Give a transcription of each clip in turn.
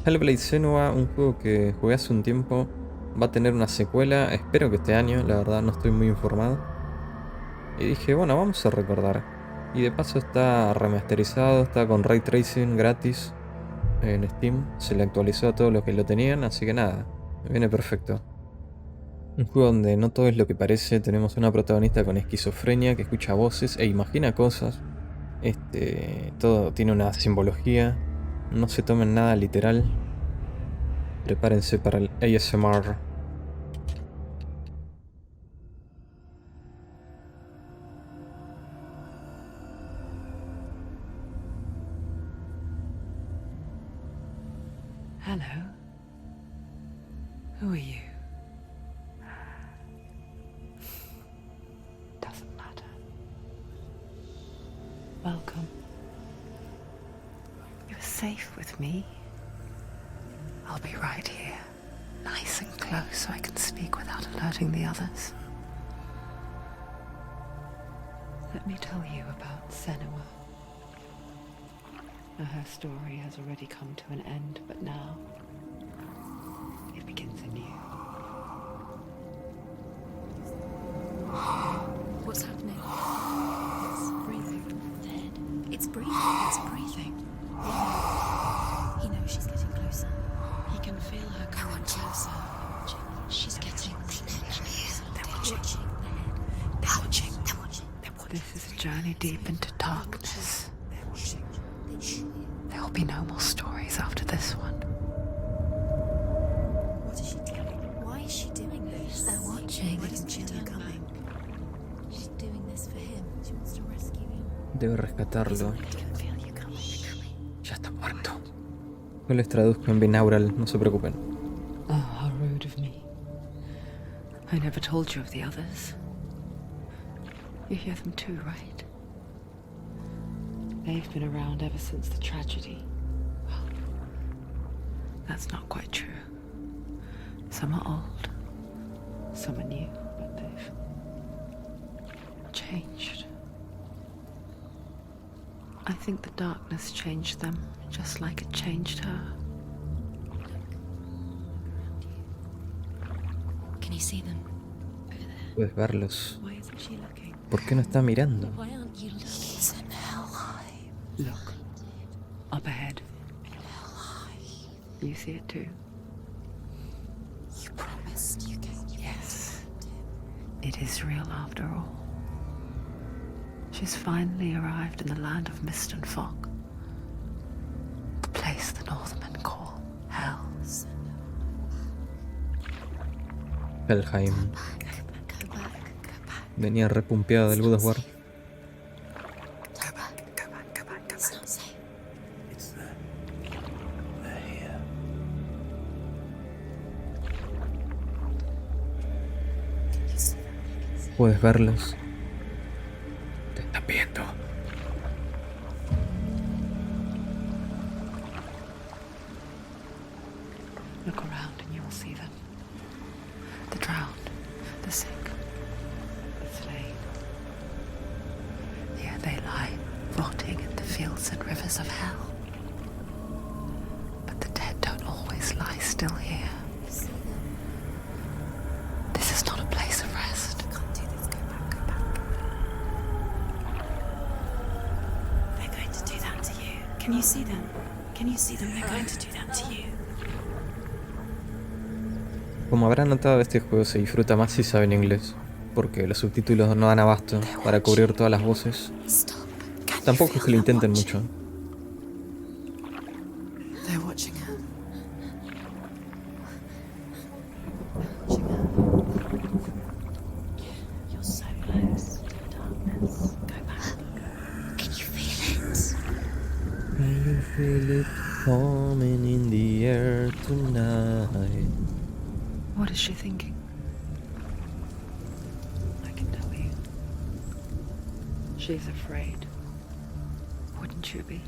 Hellblade Senua, un juego que jugué hace un tiempo, va a tener una secuela, espero que este año, la verdad no estoy muy informado. Y dije, bueno, vamos a recordar. Y de paso está remasterizado, está con ray tracing gratis en Steam, se le actualizó a todos los que lo tenían, así que nada, me viene perfecto. Un juego donde no todo es lo que parece, tenemos una protagonista con esquizofrenia que escucha voces e imagina cosas. Todo tiene una simbología, no se tomen nada literal. Prepárense para el ASMR. Hello. Who are you? Doesn't matter. Welcome. You're safe with me. I'll be right here, nice and close so I can speak without alerting the others. Let me tell you about Senua. Her story has already come to an end, but now it begins anew. What's happening? It's breathing. Dead. It's breathing. It's breathing. Yeah. He knows she's getting closer. He can feel her coming closer. She's getting closer. They're watching. They're watching. They're watching. This is a journey deep into darkness. There will be no more stories after this one. What is she doing? Why is she doing this? They're watching. Why doesn't she know coming? She's doing this for him. She wants to rescue him. Debe rescatarlo. Ya está muerto. Yo les traduzco en binaural, no se preocupen. Oh, how rude of me. I never told you of the others. You hear them too, right? They've been around ever since the tragedy. Well, that's not quite true. Some are old, some are new, but they've changed. I think the darkness changed them, just like it changed her. Can you see them? Over there. Puedes verlos. Why isn't she looking? ¿Por qué no está mirando? Why aren't you looking? He's in hell. Look, up ahead. You see it too? You promised you came. Yes. It is real after all. She's finally arrived in the land of mist and fog. The place the Northmen call Hell. Helheim. Go back. Go back. Venía repumpeada del God of War. Go back. Go back. Go back. It's not safe. It's them. They're here. You see them? Puedes verlos. Te están viendo. Look around and you will see them. The drowned, the sick, the slain. Here they lie, rotting in the fields and rivers of hell. But the dead don't always lie still here. You see them? This is not a place of rest. You can't do this. Go back. Go back. They're going to do that to you. Can you see them? Can you see them? They're going to do that to you. Como habrán notado, este juego se disfruta más si saben inglés, porque los subtítulos no dan abasto para cubrir todas las voces. Stop. Can you Tampoco feel es que lo them intenten watching? mucho. They're watching her. You're so close to the darkness. Go back. Can you feel it? Can you feel it coming in the air tonight? What is she thinking? I can tell you. She's afraid. Wouldn't you be?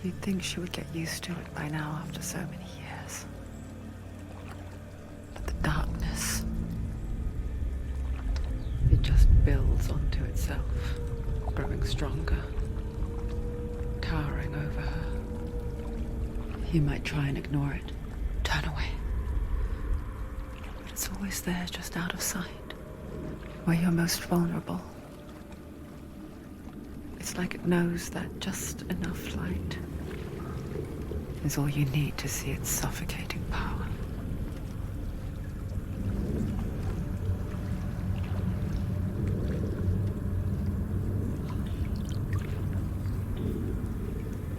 You'd think she would get used to it by now after so many years. But the darkness, it just builds onto itself, growing stronger, towering over her. You might try and ignore it, turn away. But it's always there, just out of sight, where you're most vulnerable. It's like it knows that just enough light is all you need to see its suffocating power.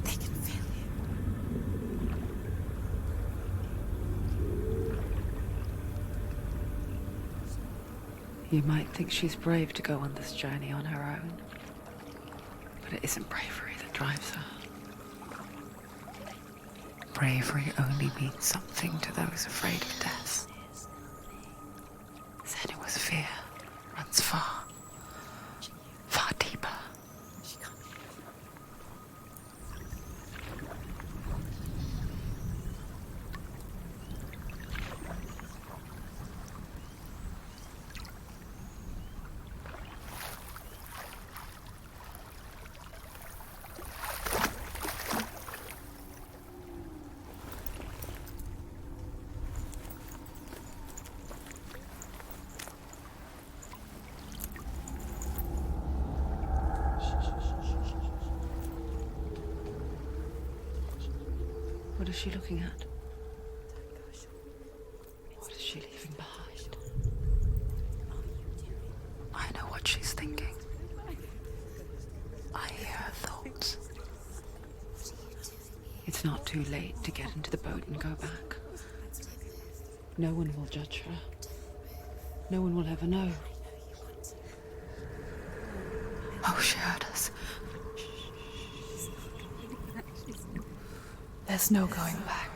They can feel You might think she's brave to go on this journey on her own, but it isn't bravery that drives her. Bravery only means something to those afraid of death. Senua's fear runs far, far deeper. What is she looking at? What is she leaving behind? I know what she's thinking. I hear her thoughts. It's not too late to get into the boat and go back. No one will judge her. No one will ever know. Oh, she heard us. There's no going back.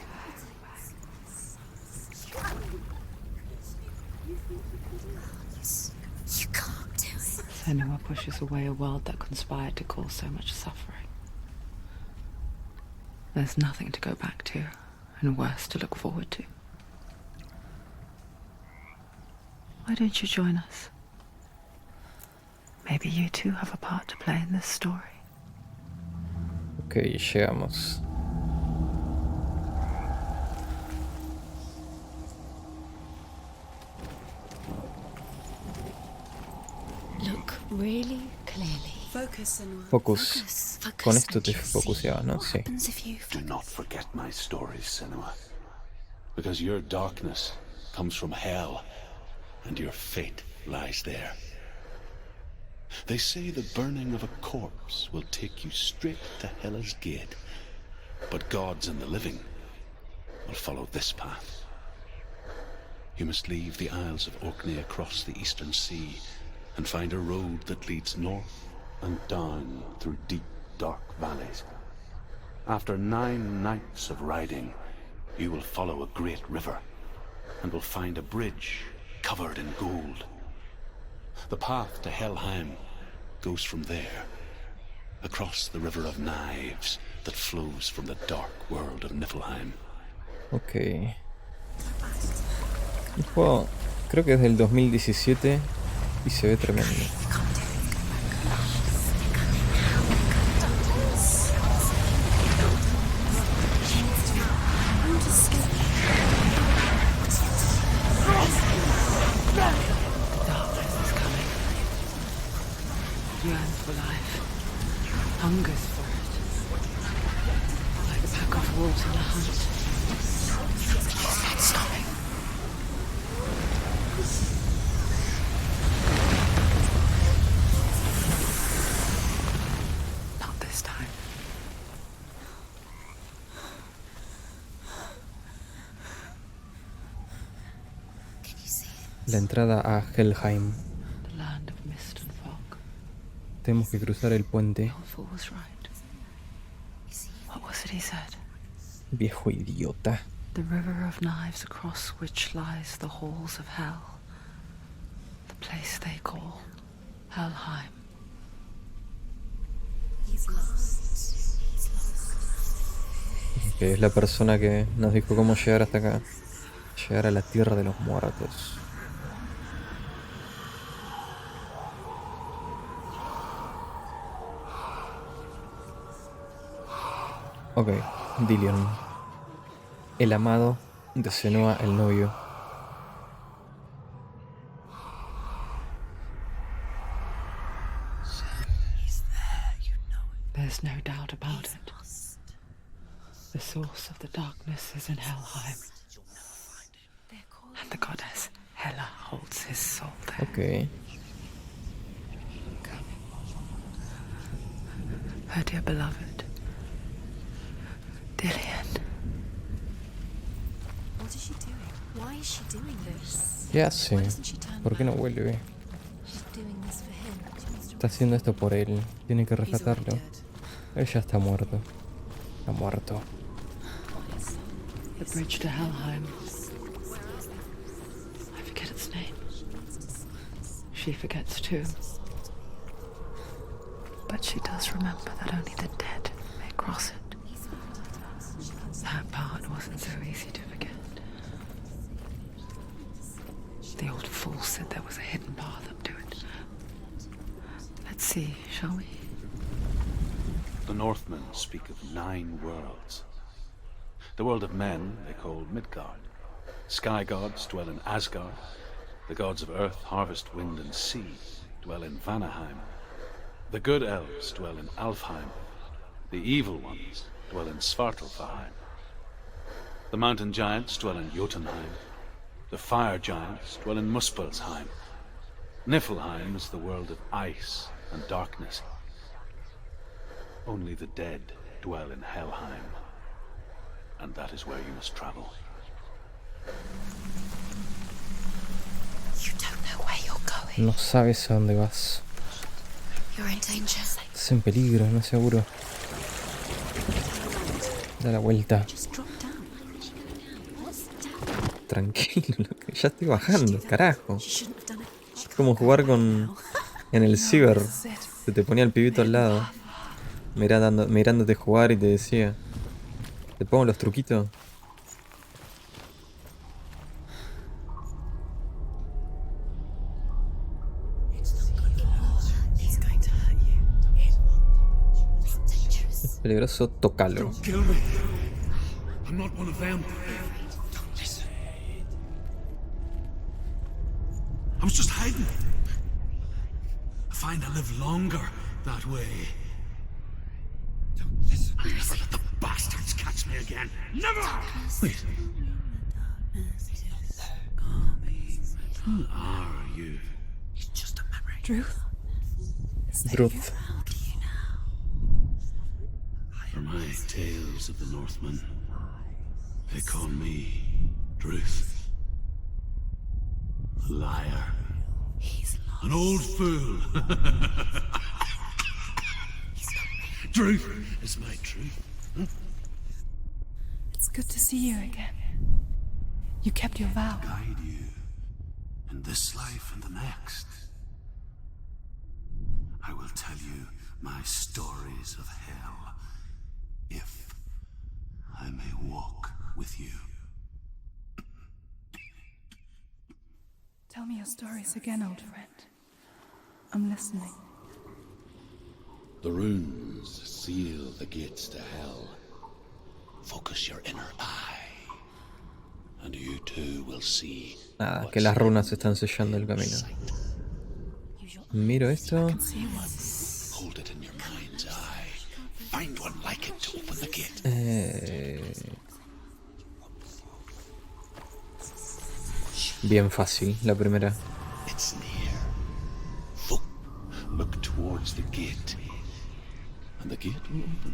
You can't do it. Senua pushes away a world that conspired to cause so much suffering. There's nothing to go back to, and worse to look forward to. Why don't you join us? Maybe you too have a part to play in this story. Ok, llegamos. Look really clearly. Focus, Senua. Focus. Focus Con esto and te you see focuseabas, ¿no? what Sí. happens if you Do not forget my stories, Senua. Because your darkness comes from hell, and your fate lies there. They say the burning of a corpse will take you straight to Hela's gate, but gods and the living will follow this path. You must leave the Isles of Orkney across the eastern sea and find a road that leads north and down through deep, dark valleys. After 9 nights of riding, you will follow a great river and will find a bridge covered in gold. The path to Helheim goes from there, across the river of knives that flows from the dark world of Niflheim. Ok. El juego creo que es del 2017 y se ve tremendo. Darkness is coming. Yearns for life. Hungers for it. Like a pack of wolves on a hunt. It's not stopping. Not this time. Can you see it? La entrada a Helheim. The land of mist and fog. Tenemos que cruzar el puente. Fool was right. What was it he said? Viejo idiota. The river of knives across which lies the halls of hell. The place they call Helheim. He's lost. He's lost. Que es la persona que nos dijo cómo llegar hasta acá. Llegar a la tierra de los muertos. Ok, Dillion. El amado de Senua, el novio. There's no doubt about it. The source of the darkness is in Helheim. And the goddess Hela holds his soul there. Ok. Her dear beloved, Dillian. What is she doing? Why is she doing this? ¿Qué hace? Why doesn't she turn ¿Por qué no back? vuelve? She's doing this for him. She wants to Está haciendo esto por él. Tiene que He's already rescatarlo. dead. Él ya está muerto. Está muerto. The bridge to Helheim. I forget its name. She forgets too. But she does remember that only the dead may cross it. That part wasn't so easy to forget. The old fool said there was a hidden path up to it. Let's see, shall we? The Northmen speak of 9 worlds. The world of men they call Midgard. Sky gods dwell in Asgard. The gods of earth, harvest, wind, and sea dwell in Vanaheim. The good elves dwell in Alfheim. The evil ones dwell in Svartalfheim. The mountain giants dwell in Jotunheim. The fire giants dwell in Muspelheim. Niflheim is the world of ice and darkness. Only the dead dwell in Helheim. And that is where you must travel. You don't know where you're going. No sabes a dónde vas. You're in danger. Estás en peligro, no seguro. Da la vuelta. Just drop down. What's down? Tranquilo, ya estoy bajando, carajo. She shouldn't have done it. She Es como jugar con... en el ciber. Se te ponía el pibito al lado. Mirándote jugar y te decía... ¿Te pongo los truquitos? He's going to hurt you. It's dangerous. Es peligroso, tócalo. Don't kill me. I'm not one of them. Don't listen. I was just hiding. I find I live longer that way. Don't listen. I'll never let the bastards catch me again. Never! Wait. Who are you? It's just a memory. Druth? Druth. For my tales of the Northmen, they call me Druth. A liar. He's lost. An old fool. Truth is my truth. It's good to see you again. You kept your vow. Guide you in this life and the next. I will tell you my stories of hell, if I may walk with you. Tell me your stories again, old friend. I'm listening. The runes seal the gates to hell. Focus your inner eye, and you too will see. Nada, que las runas están sellando el camino. Miro esto. Hold it in your mind's eye. Find one like it to open the gate. Bien fácil, la primera. It's near. Look towards the gate, and the gate will open.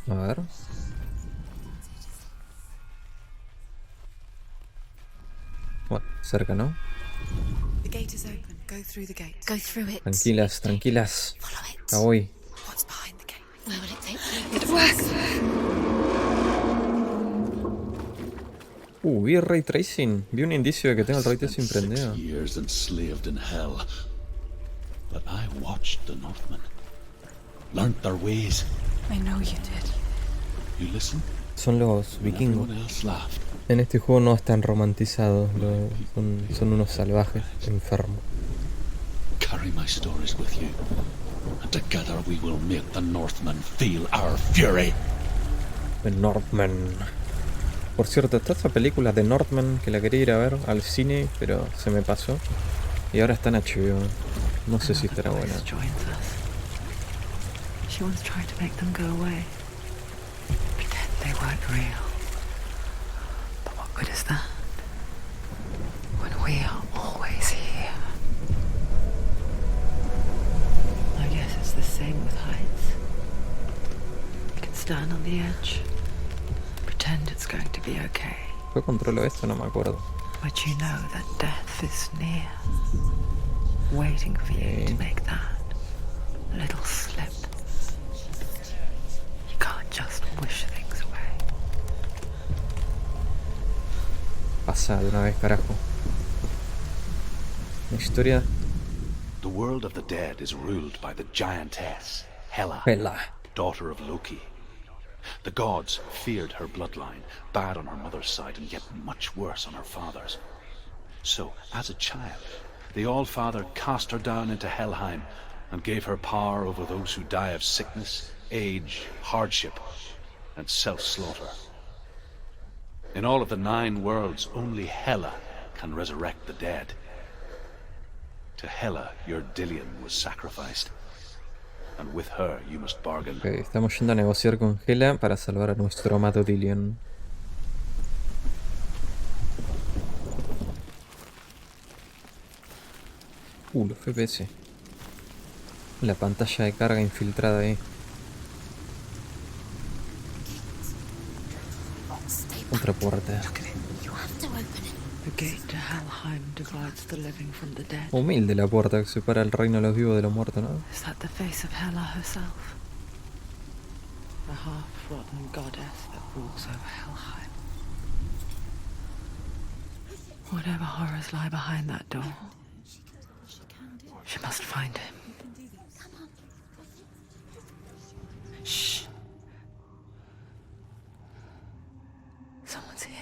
A ver. Bueno, cerca, ¿no? The gate is open. Go through the gate. Go through it. Tranquilas, tranquilas. Follow it. Ya voy. What's behind the gate? Where will it take you? It works. Vi ray tracing. Vi un indicio de que tengo el ray tracing Spent 6 prendido. years enslaved in hell, but I watched the Northmen, learnt their ways. I know you did. You listened, Son los and vikingos. everyone else laughed. En este juego no están romantizados. Son unos salvajes, enfermos. Carry my stories with you, and together we will make the Northmen feel our fury. The Northmen. Por cierto, está esta película de Northman que la quería ir a ver al cine, pero se me pasó. Y ahora está en HBO. No sé si estará buena. Voice joins us. She once tried to make them go away. Pretend they weren't real. But what good is that? When we are always here. I guess it's the same with heights. You can stand on the edge. Pretend it's going to be okay. ¿Yo controlo esto? No me acuerdo. But you know that death is near. Waiting for you to make that little slip. You can't just wish things away. Pasa de una vez, carajo. La historia. The world of the dead is ruled by the giantess, Hela, Hela. daughter of Loki. The gods feared her bloodline, bad on her mother's side and yet much worse on her father's. So, as a child, the All-Father cast her down into Helheim and gave her power over those who die of sickness, age, hardship, and self-slaughter. In all of the 9 worlds, only Hela can resurrect the dead. To Hela, your Dillion was sacrificed, and with her you must bargain. Ok, estamos yendo a negociar con Hela para salvar a nuestro amado Dillion. Los FPS. La pantalla de carga infiltrada ahí. Otra puerta. The gate to Helheim divides the living from the dead. Humilde la puerta que separa el reino de los vivos de los muertos, ¿no? Is that the face of Hela herself? The half-rotten goddess that walks over Helheim. Whatever horrors lie behind that door, she must find him. Shh. Someone's here.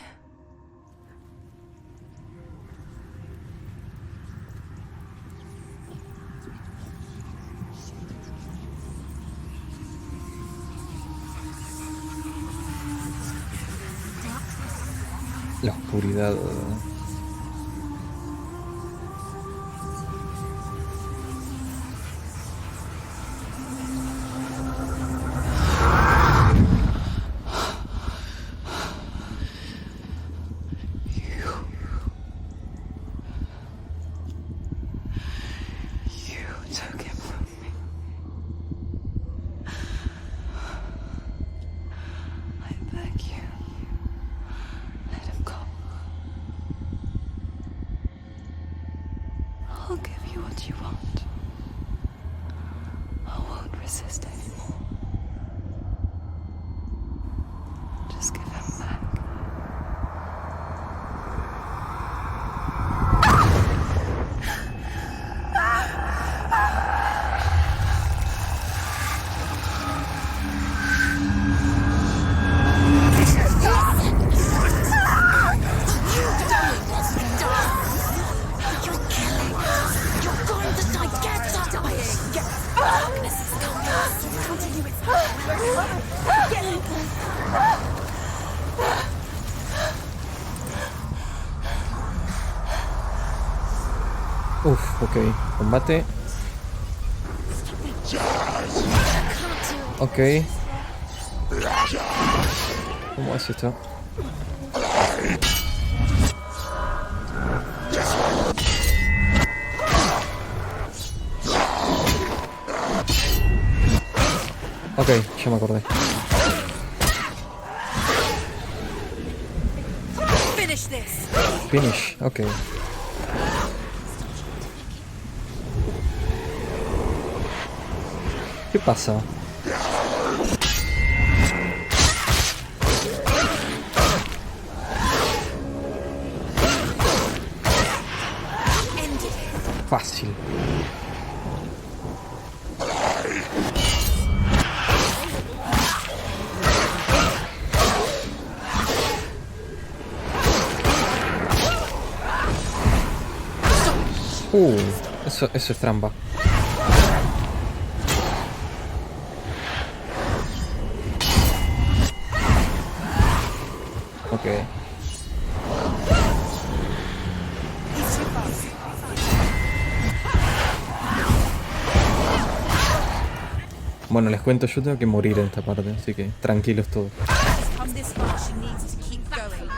La oscuridad. I'll give you what you want. I won't resist anymore. Just give him back. Uf, ok. Combate. Ok. ¿Cómo es esto? Ok, ya me acordé. Finish this. Finish, ok. ¿Qué pasa? Fácil. Eso es trampa. Ok. Bueno, les cuento, yo tengo que morir en esta parte, así que tranquilos todos. Come this far, she needs to keep going.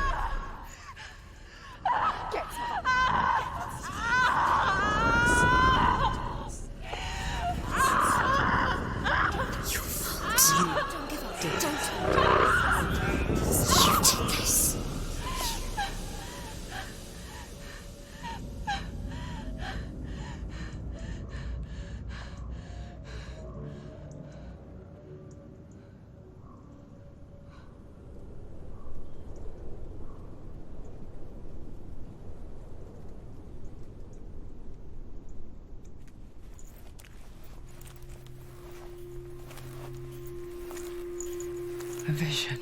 A vision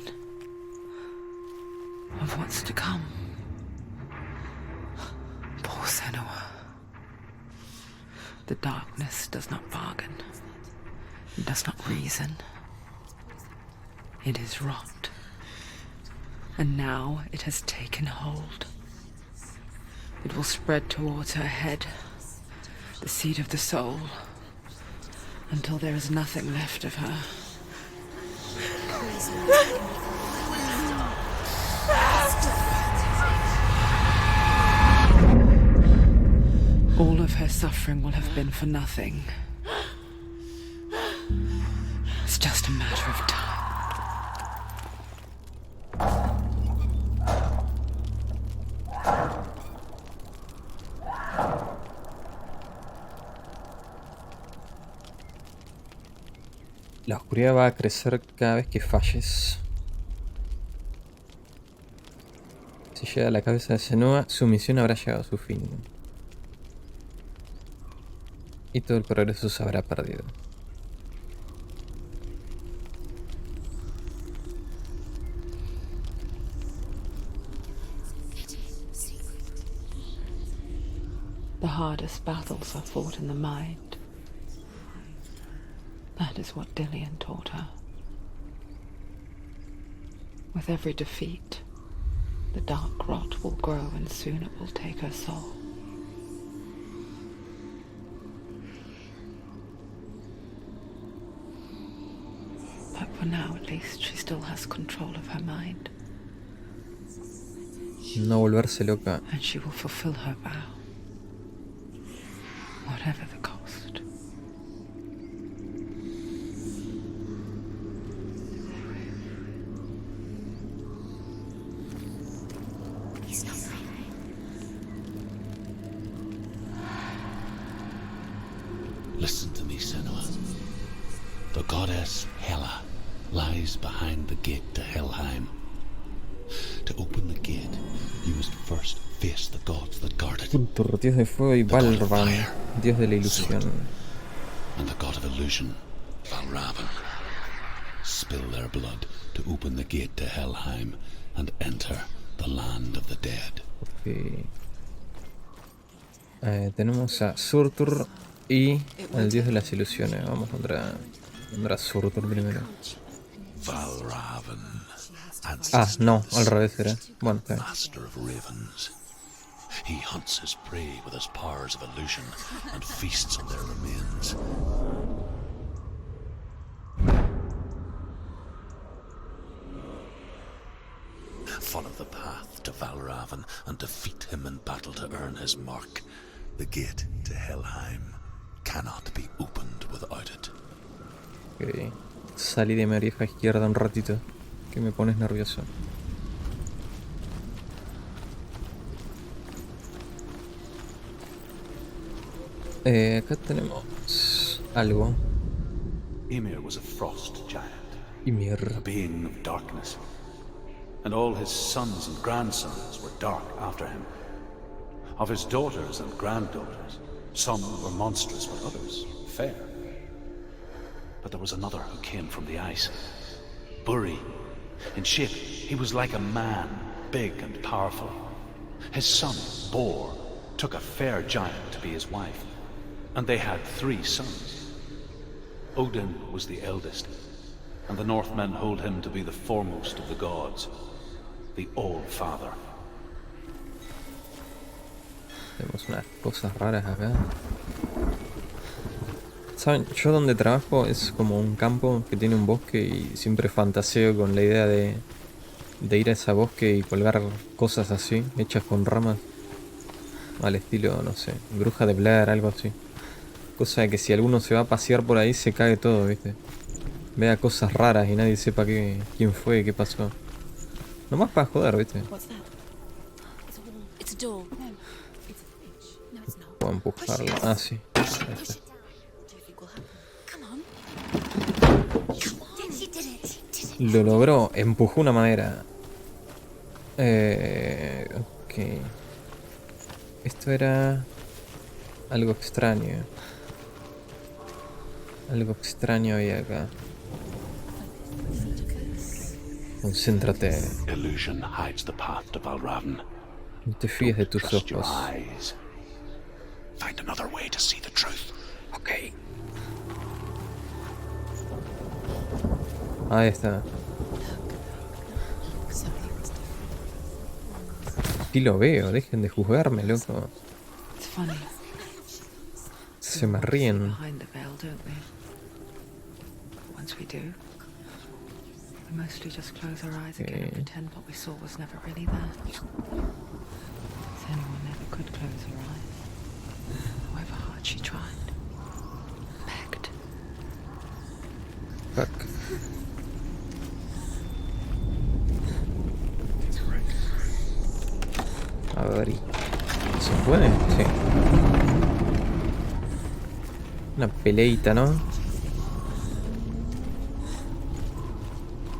of what's to come. Poor Senua. The darkness does not bargain. It does not reason. It is rot. And now it has taken hold. It will spread towards her head, the seat of the soul, until there is nothing left of her. All of her suffering will have been for nothing. It's just a matter of time. La oscuridad va a crecer cada vez que falles. Si llega a la cabeza de Senua, su misión habrá llegado a su fin. Y todo el progreso se habrá perdido. The hardest battles are fought in the mind. That is what Dillian taught her. With every defeat, the dark rot will grow and soon it will take her soul. But for now, at least, she still has control of her mind. No volverse loca. And she will fulfill her vow. Whatever the cost. Listen to me, Senua. The goddess Hela lies behind the gate to Helheim. To open the gate, you must first face the gods that guard it. Surtur, dios de fuego, y Valvan, dios de la ilusión. And the god of illusion, Valravan. Spill their blood to open the gate to Helheim and enter the land of the dead. Okay. Tenemos a Surtur y al dios de las ilusiones. Vamos contra Surtur primero. Valravan. Ah, no, al revés era. Bueno, está bien. Master of ravens. He hunts his prey with his powers of illusion and feasts on their remains. Follow the path to Valravan and defeat him in battle to earn his mark. The gate to Helheim cannot be opened without it. Ok. Salí de mi oreja izquierda un ratito, que me pones nervioso. Acá tenemos algo. Ymir was a frost giant, Ymir. a being of darkness, and all his sons and grandsons were dark after him. Of his daughters and granddaughters, some were monstrous, but others fair. But there was another who came from the ice. Buri. In shape, he was like a man, big and powerful. His son, Bor, took a fair giant to be his wife, and they had 3 sons. Odin was the eldest, and the Northmen hold him to be the foremost of the gods, the All-Father. Tenemos unas cosas raras acá. ¿Saben? Yo donde trabajo es como un campo que tiene un bosque y siempre fantaseo con la idea de ir a ese bosque y colgar cosas así, hechas con ramas, al estilo, no sé, bruja de Blair, algo así. Cosa de que si alguno se va a pasear por ahí se cague todo, ¿viste? Vea cosas raras y nadie sepa quién fue, qué pasó. Nomás para joder, ¿viste? What's that? It's a wall. It's a door. No, it's a bridge. No, it's not. Puedo empujarlo. Ah, sí. Ahí está. Push it down. What do you think will happen? Come on. Come on. She did it. She did it. Lo logró, empujó una madera. Ok. Esto era algo extraño. Algo extraño había acá. Concéntrate. Illusion hides the path to Valravn. No te fíes de tus Trust your ojos. eyes. Find another way to see the truth. Ok. Ahí está. Something's different. Sí lo veo, dejen de juzgarme, loco. It's funny. Se me We see ríen. behind the veil, don't we? But once we do, we mostly just close our eyes again and Okay. pretend what we saw was never really there. Senua never could close her eyes, however hard she tried. Begged. Fuck. A ver. ¿Se puede? Sí. Una peleita, ¿no?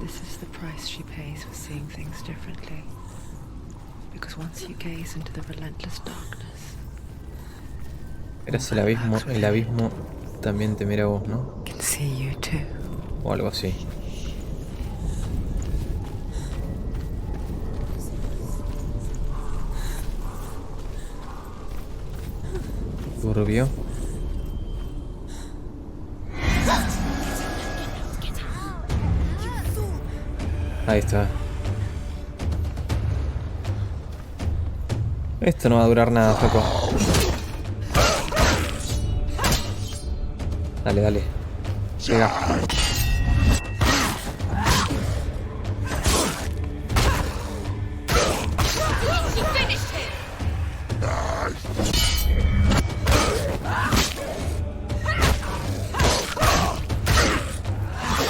This is the price she pays for seeing things differently. Because once you gaze into the relentless darkness, Eres el abismo también te mira a vos, ¿no? I can see you too. O algo así. Turbio. Ahí está. Esto no va a durar nada, flaco. Dale, dale. Llega.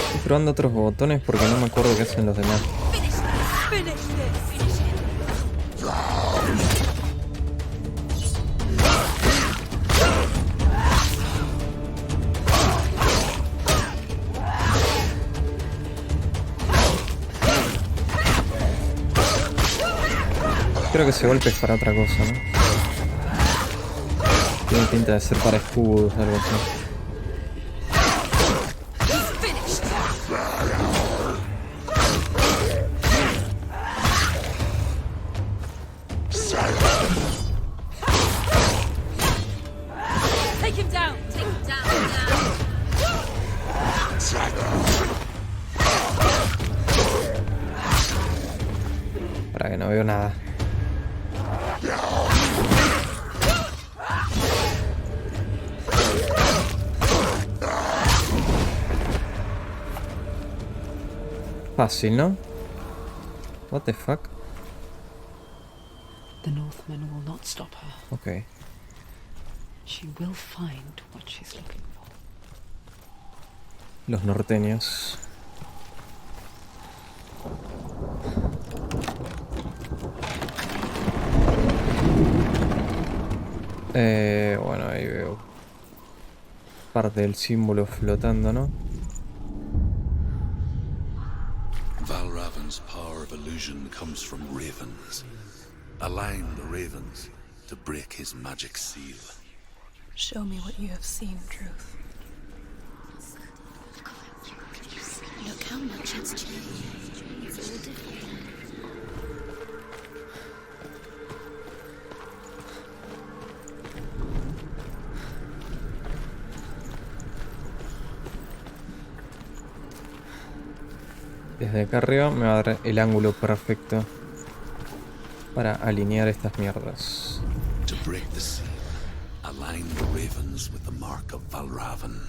Estoy probando otros botones porque no me acuerdo qué hacen los demás. Creo que ese golpe es para otra cosa, ¿no? Tiene pinta de ser para escudos, algo así. Take him down. Take him down now. Para que no veo nada. Fácil, ¿no? What the fuck? The Northman will not stop her. Ok. She will find what she's looking for. Los norteños. Bueno, ahí veo parte del símbolo flotando, ¿no? Valravn's power of illusion comes from ravens. Align the ravens to break his magic seal. Show me what you have seen, Truth. Look how much it's changed. It's all different. Desde acá arriba me va a dar el ángulo perfecto para alinear estas mierdas. To break the seal, align the ravens with the mark of Valravn.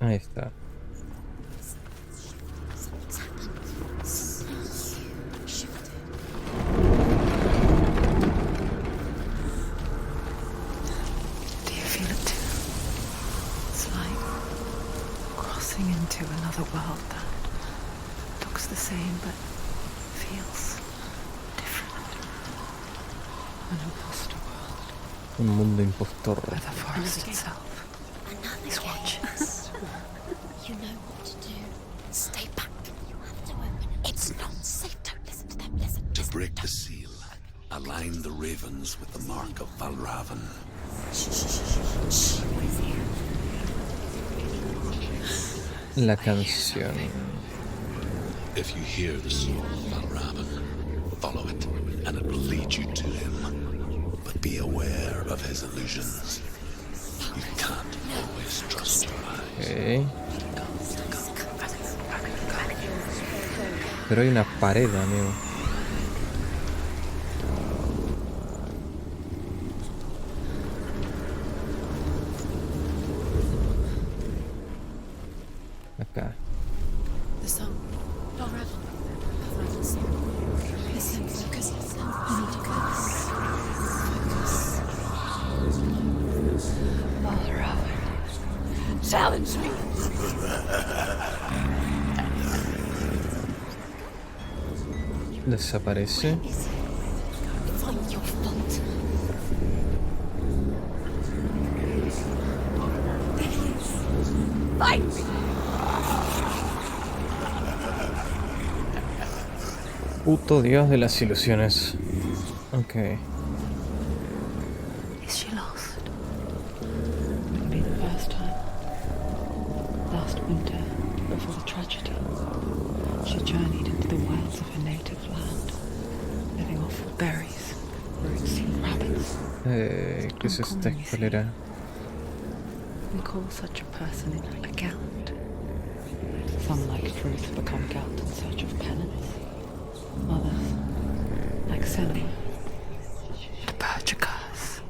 Ahí está. Do you feel it too? It's like crossing into another world that looks the same but feels different. An imposter world Un mundo impostor. where the forest itself is watching. You know what to do. Stay back. You have to open it. It's not safe. Don't listen to them. Listen. To break the seal, align the ravens with the mark of Valravan. La canción. If you hear the soul of Valravan, follow it, and it will lead you to him. But be aware of his illusions. You can't always trust your eyes. Ok. Pero hay una pared, amigo. Acá. The song. Valravan. Valravan's song. Listen, focus. You need to focus. Silence me. Desaparece. It's all your fault. Fight me. Puto dios de las ilusiones. Ok. Is she lost? Wouldn't be the first time. Last winter, before the tragedy, she journeyed into the wilds of her native land, living off of berries, roots, and rabbits. ¿Qué es esta escalera? We call such a person a gallant. Some, like Truth, become gallant in search of penance. Others, like Senua, to purge a curse.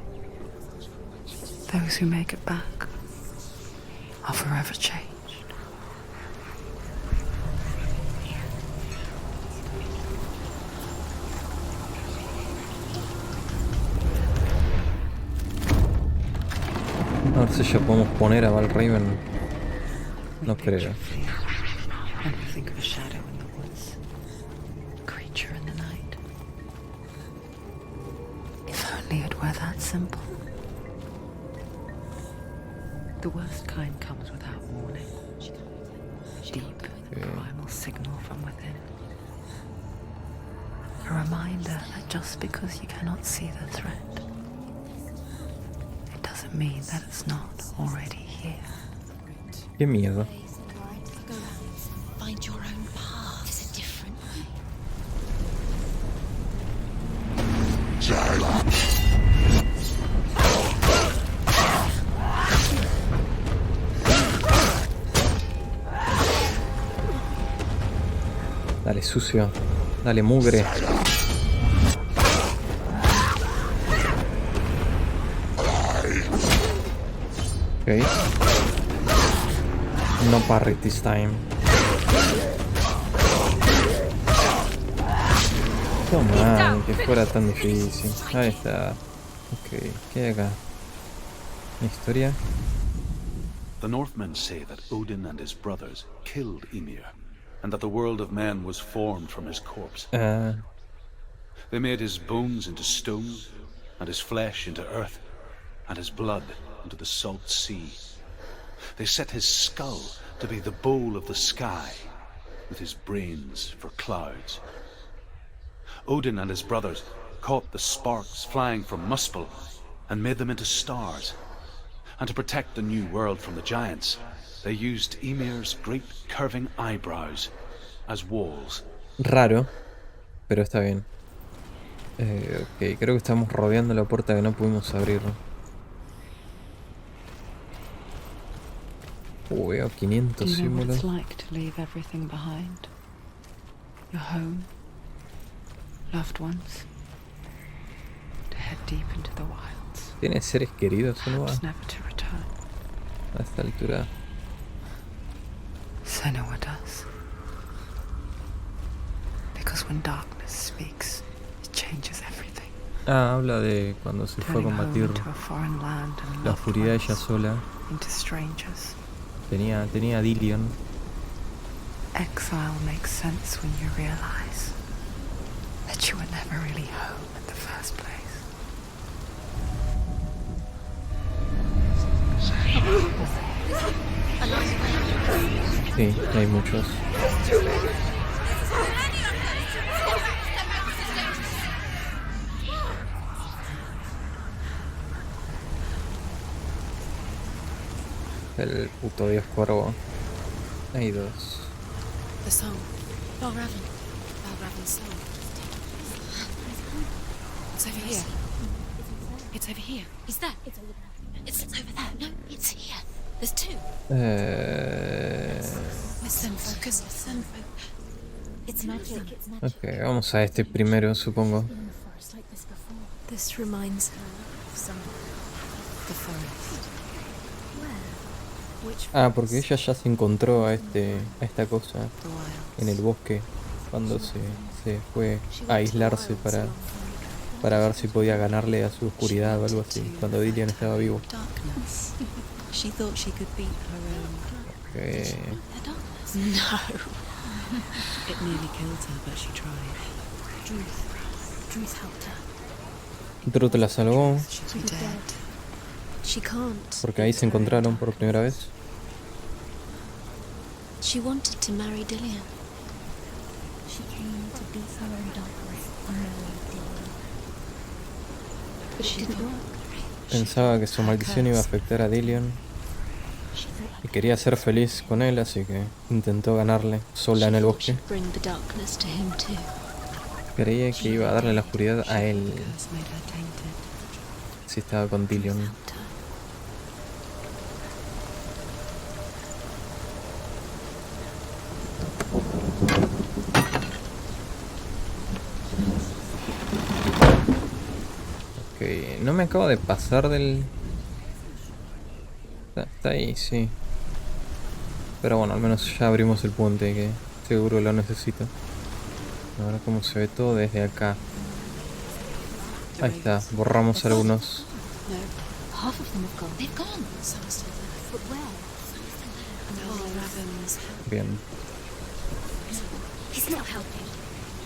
Those who make it back are forever changed. A ver si ya podemos poner a Valraven. No creo. And we think of a shadow in the woods, a creature in the night. If only it were that simple. The worst kind comes without warning. Deep, primal signal from within. A reminder that just because you cannot see the threat, it doesn't mean that it's not already here. Qué miedo. Go round. Find your own path. There's a different way. Dale, sucio. Dale, mugre. Ok. No parry this time. Toma, que fuera tan difícil. Ahí está. Ok, ¿qué hay acá? ¿Una historia? The Northmen say that Odin and his brothers killed Ymir, and that the world of men was formed from his corpse. They made his bones into stone, and his flesh into earth, and his blood into the salt sea. They set his skull to be the bowl of the sky, with his brains for clouds. Odin and his brothers caught the sparks flying from Muspel and made them into stars. And to protect the new world from the giants, they used Ymir's great curving eyebrows as walls. Raro, pero está bien. Ok, creo que estamos rodeando la puerta que no pudimos abrir. Veo 500 Do you know what símbolos. it's like to leave everything behind? Your home, loved ones, to head deep into the wilds, ¿Tienes seres queridos, Senua? perhaps never to return. A esta altura. Senua does. Because when darkness speaks, it changes everything. Ah, habla de cuando se fue a Turning home combatir into a foreign land and la loved oscuridad ella ones sola. into strangers. Tenía a Dillion. Exile makes sense when you realize that you were never really home in the first place. Sí, hay muchos. El puto dios cuervo. Hay dos. The song. Balraven's song. It's over here. It's over here. Is that? It's over there. It's over there. No, it's here. There's two. Listen, focus. Listen. It's magic. Ok, vamos a este primero, supongo. This reminds her of someone. The forest. Which Ah, porque ella ya se encontró a esta cosa The wild. en el bosque cuando se fue a aislarse para ver si podía ganarle a su oscuridad o algo así, cuando Dillion estaba vivo. Darkness. She thought she could beat her own. Ok. The darkness? No. It nearly killed her, but she tried. Druth helped her. Druth la salvó She'd be dead. She can't. porque ahí se encontraron por primera vez. She wanted to marry Dillion. She came to beat her own darkness and marry Dillion. But she didn't work. Pensaba que su maldición iba a afectar a Dillion y quería ser feliz con él, así que intentó ganarle sola en el bosque. Bring the darkness to him too. Creía que iba a darle la oscuridad a él Curse made her tainted. si estaba con Dillion. Helped her. Ok, no me acabo de pasar del... Está ahí, sí. Pero bueno, al menos ya abrimos el puente, que seguro lo necesito. Ahora cómo se ve todo desde acá. Ahí está, borramos algunos. No. Half of them have gone. They've gone. Some are still there. But where? Balraven's. Bien. He's not helping.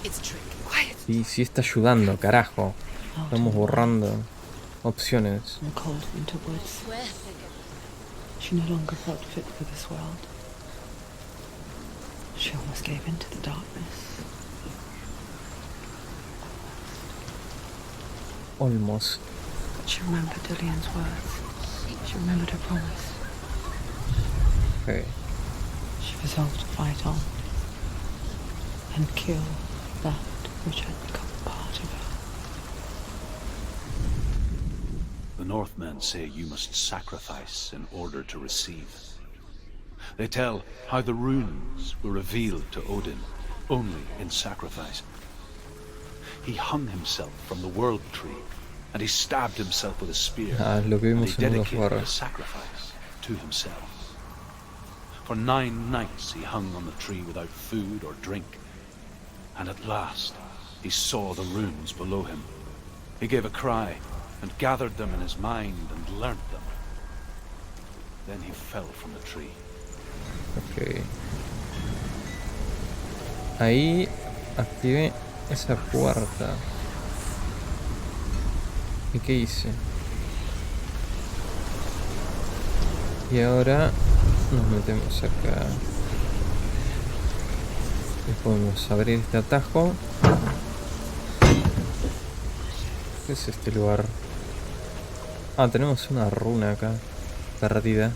It's a trick. Sí, sí está ayudando, carajo. Estamos borrando opciones. In the cold winter woods, Where? she no longer felt fit for this world. She almost gave in to the darkness. Almost. But she remembered Dillion's words. She remembered her promise. Ok. She resolved to fight on and kill that which had become part of her. The Northmen say you must sacrifice in order to receive. They tell how the runes were revealed to Odin only in sacrifice. He hung himself from the world tree, and he stabbed himself with a spear, Ah, lo que and he vimos en unos dedicated the barras. sacrifice to himself. For 9 nights he hung on the tree without food or drink, and at last he saw the runes below him. He gave a cry, and gathered them in his mind and learnt them. Then he fell from the tree. Ok. Ahí activé esa puerta. ¿Y qué hice? Y ahora nos metemos acá. Y podemos abrir este atajo. ¿Qué es este lugar? Ah, tenemos una runa acá, perdida.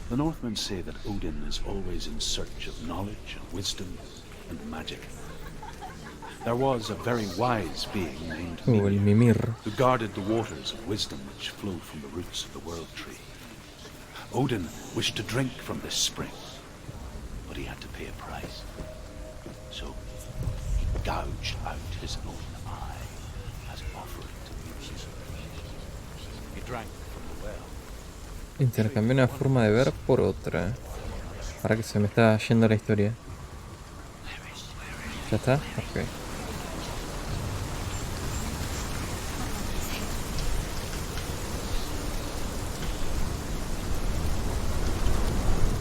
The Northmen say that Odin is always in search of knowledge and wisdom and magic. There was a very wise being named El Mimir. who guarded the waters of wisdom which flow from the roots of the world tree. Odin wished to drink from this spring, but he had to pay a price. So he gouged out his own eye as an offering to Moses. He drank from the well. Intercambié una forma de ver por otra. Para que se me está yendo la historia. ¿Ya está? Ok.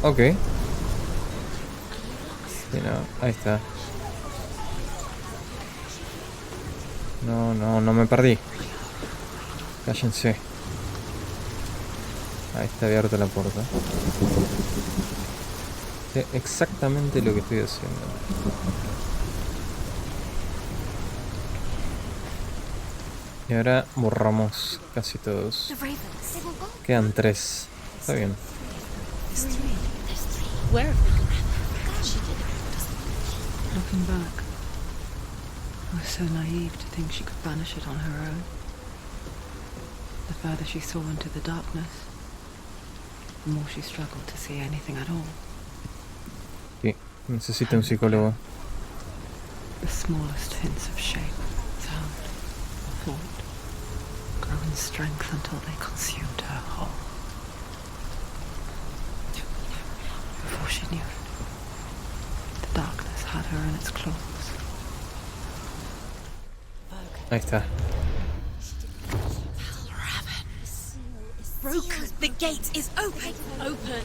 Ok. Sí, no, ahí está. No me perdí. Cállense. Ahí está abierta la puerta. Sé exactamente lo que estoy haciendo. Y ahora borramos casi todos. The ravens. They were gone. Quedan 3. Está bien. There's three. There's three. Where have they gone? She did it. Looking back, I was so naive to think she could banish it on her own. The further she saw into the darkness, the more she struggled to see anything at all. Sí, necesito un psicólogo. The smallest hints of shape, sound, or thought grow in strength until they consumed her whole. Before she knew it, the darkness had her in its claws. Ahí está. Broken. The gate is open. Open.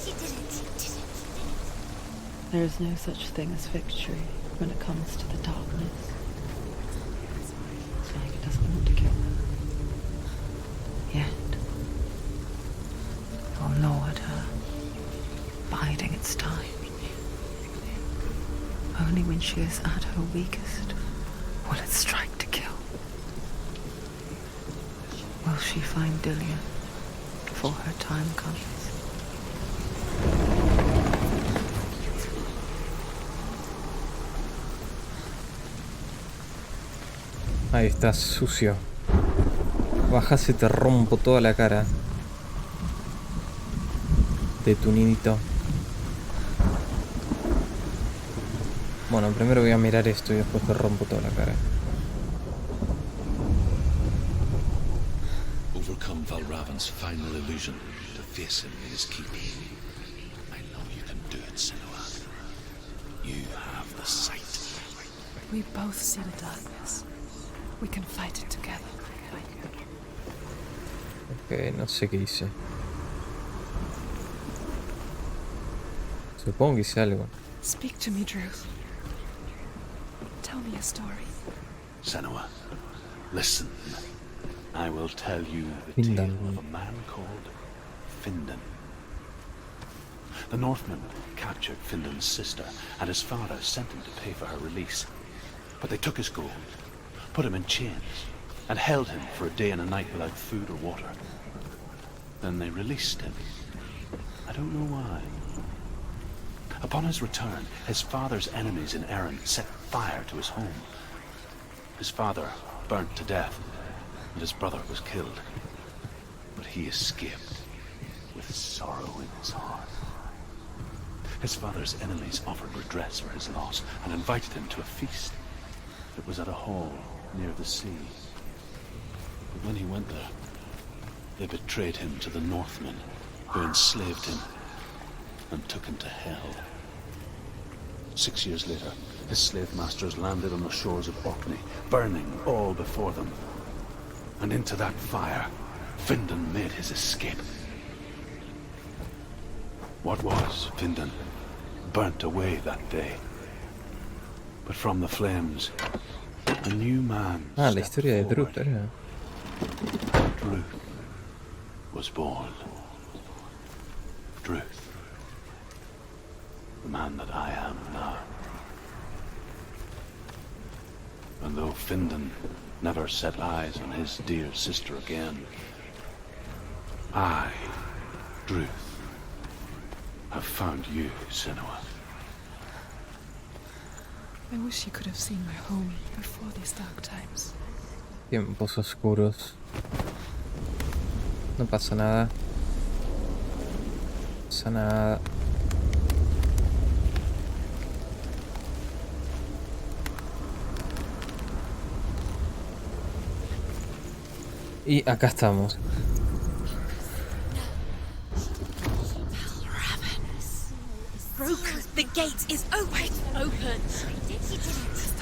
She did it. There is no such thing as victory when it comes to the darkness. It's like it doesn't want to kill her. Yet, or gnaw at her, biding its time. Only when she is at her weakest will it strike to kill. Will she find Dillian before her time comes? Ahí está, sucio. Bajas y te rompo toda la cara. De tu nidito. Bueno, primero voy a mirar esto y después te rompo toda la cara. Overcome Valravan's final illusion to face him in his keep. I know you can do it, Senua. You have the sight. We both see the darkness. We can fight it together. Ok, no sé qué hice. Supongo que hice algo. Speak to me, Drew. Tell me a story. Senua, listen. I will tell you the tale of a man called Findan. The Northmen captured Findan's sister, and his father sent him to pay for her release. But they took his gold, put him in chains, and held him for a day and a night without food or water. Then they released him. I don't know why. Upon his return, his father's enemies in Erin set fire to his home. His father burnt to death, and his brother was killed. But he escaped with sorrow in his heart. His father's enemies offered redress for his loss and invited him to a feast. It was at a hall near the sea. But when he went there, they betrayed him to the Northmen, who enslaved him and took him to Hell. 6 years later, his slave masters landed on the shores of Orkney, burning all before them. And into that fire, Findan made his escape. What was Findan burnt away that day. But from the flames, a new man Ah, la stepped historia de forward. Druth era. Druth was born. Druth. The man that I am now. And though Findan never set eyes on his dear sister again, I, Druth, have found you, Senua. I wish you could have seen my home before these dark times. Tiempos oscuros. No pasa nada. No pasa nada. Y acá estamos. broken. The gate is open. Open.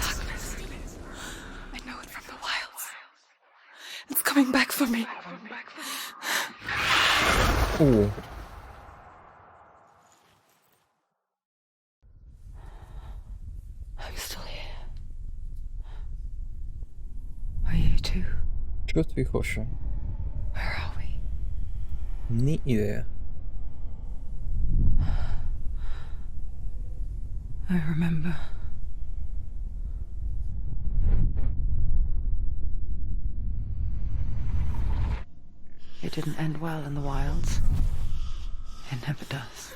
Darkness. I know it from the wilds. It's coming back for me. I'm still here. Are you too? Yo estoy joya. Where are we? Ni idea. I remember. It didn't end well in the wilds. It never does.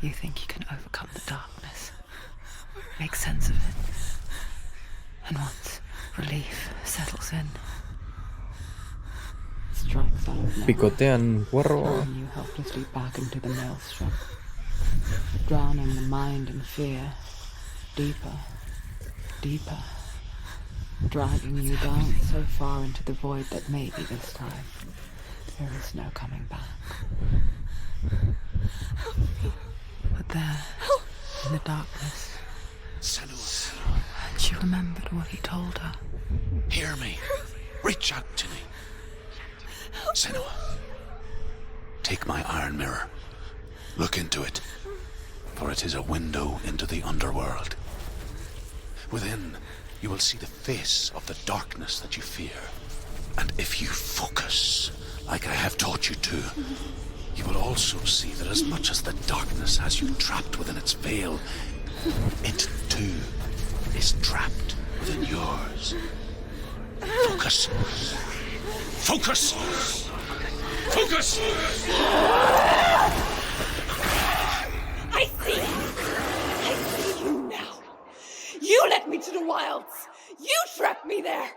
You think you can overcome the darkness, make sense of it, and once relief settles in, strikes out of nowhere, Picotean cuervo. throwing you helplessly back into the maelstrom, drowning the mind in fear, deeper, deeper, dragging you down so far into the void that maybe this time there is no coming back. But there, in the darkness, Senua, she remembered what he told her. hear me. Reach out to me. Senua, take my iron mirror. Look into it, for it is a window into the underworld. Within, you will see the face of the darkness that you fear. And if you focus, like I have taught you to, you will also see that as much as the darkness has you trapped within its veil, it too is trapped within yours. Focus. Focus! Focus! I see! I see you now! You led me to the wilds! You trapped me there!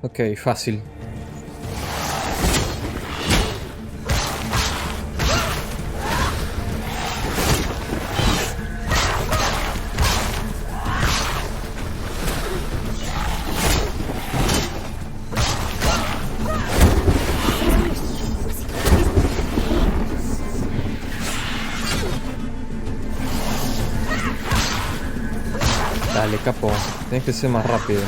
Ok, fácil. Dale, capo. Tienes que ser más rápido.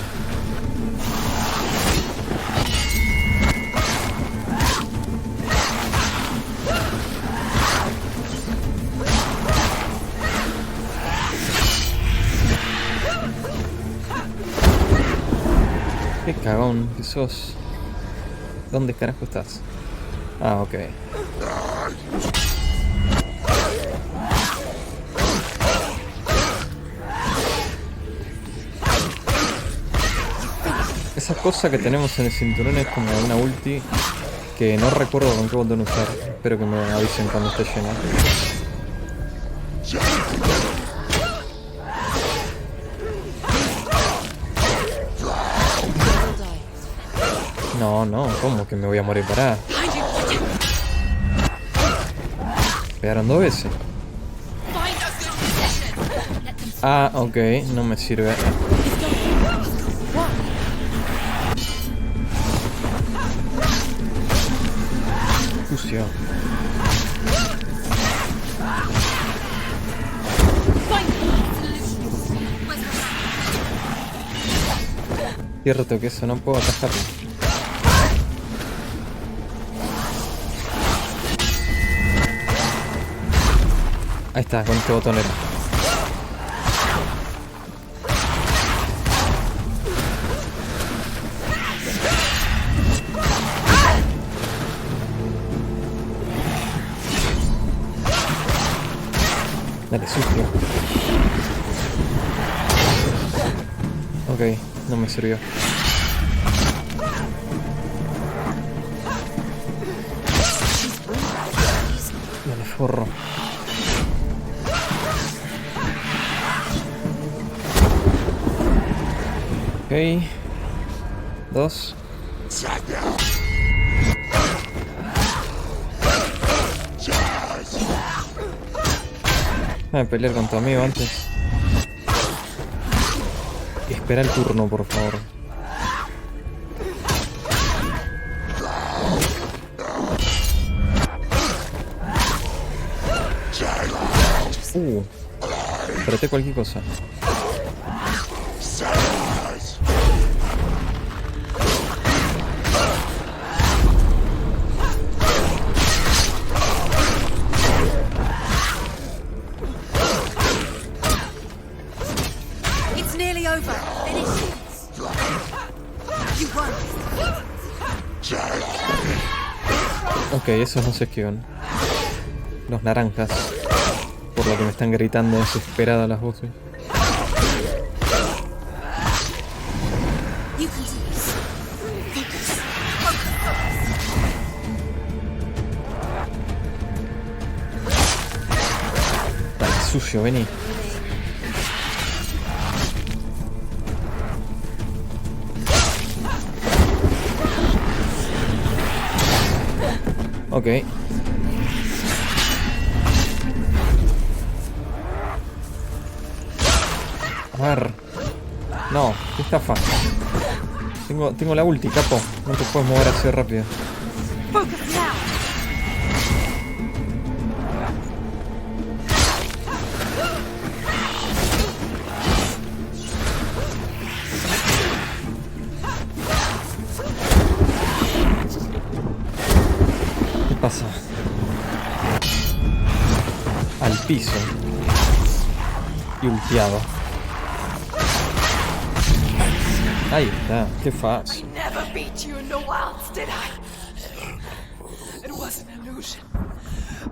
Qué cagón que sos. ¿Dónde carajo estás? Ah, ok. Esa cosa que tenemos en el cinturón es como una ulti que no recuerdo con qué botón usar. Espero que me avisen cuando esté llena. No, no, ¿cómo que me voy a morir? Pará. Pegaron 2 veces. Ah, ok, no me sirve. Sucio. Cierto que eso no puedo atajarlo. Ahí está, con este botón era. Dale, sucio. Ok, no me sirvió. Dale, forro. Ok. 2. Déjame pelear con tu amigo antes. Espera el turno, por favor. Apreté cualquier cosa. It's nearly over. Finish. You won. Ok, esos no se esquivan. Los naranjas. Por lo que me están gritando desesperadas las voces. You can do this. Dale, sucio, vení. Ok. A ver. No, qué estafa. Tengo la ulti, capo. No te puedes mover así rápido. ¿Qué pasa? Al piso. Y ultiado. Ahí está, qué fácil. Never beat you in the wilds, did I? It was an illusion.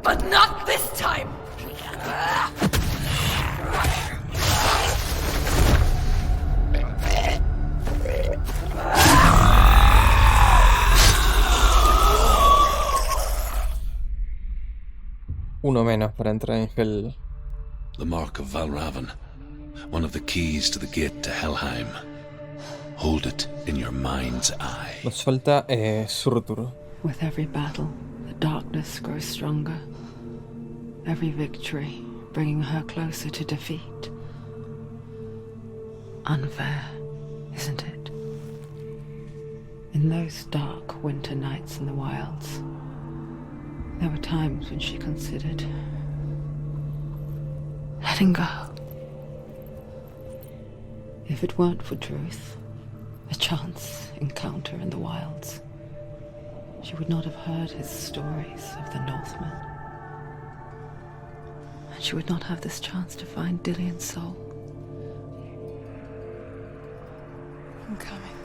But not this time! Uno menos para entrar en Hell. The mark of Valravan, one of the keys to the gate to Helheim. Hold it in your mind's eye. Nos falta Surtur. With every battle, the darkness grows stronger. Every victory bringing her closer to defeat. Unfair, isn't it? In those dark winter nights in the wilds, there were times when she considered letting go. If it weren't for Truth, a chance encounter in the wilds, she would not have heard his stories of the Northmen. And she would not have this chance to find Dillion's soul. I'm coming.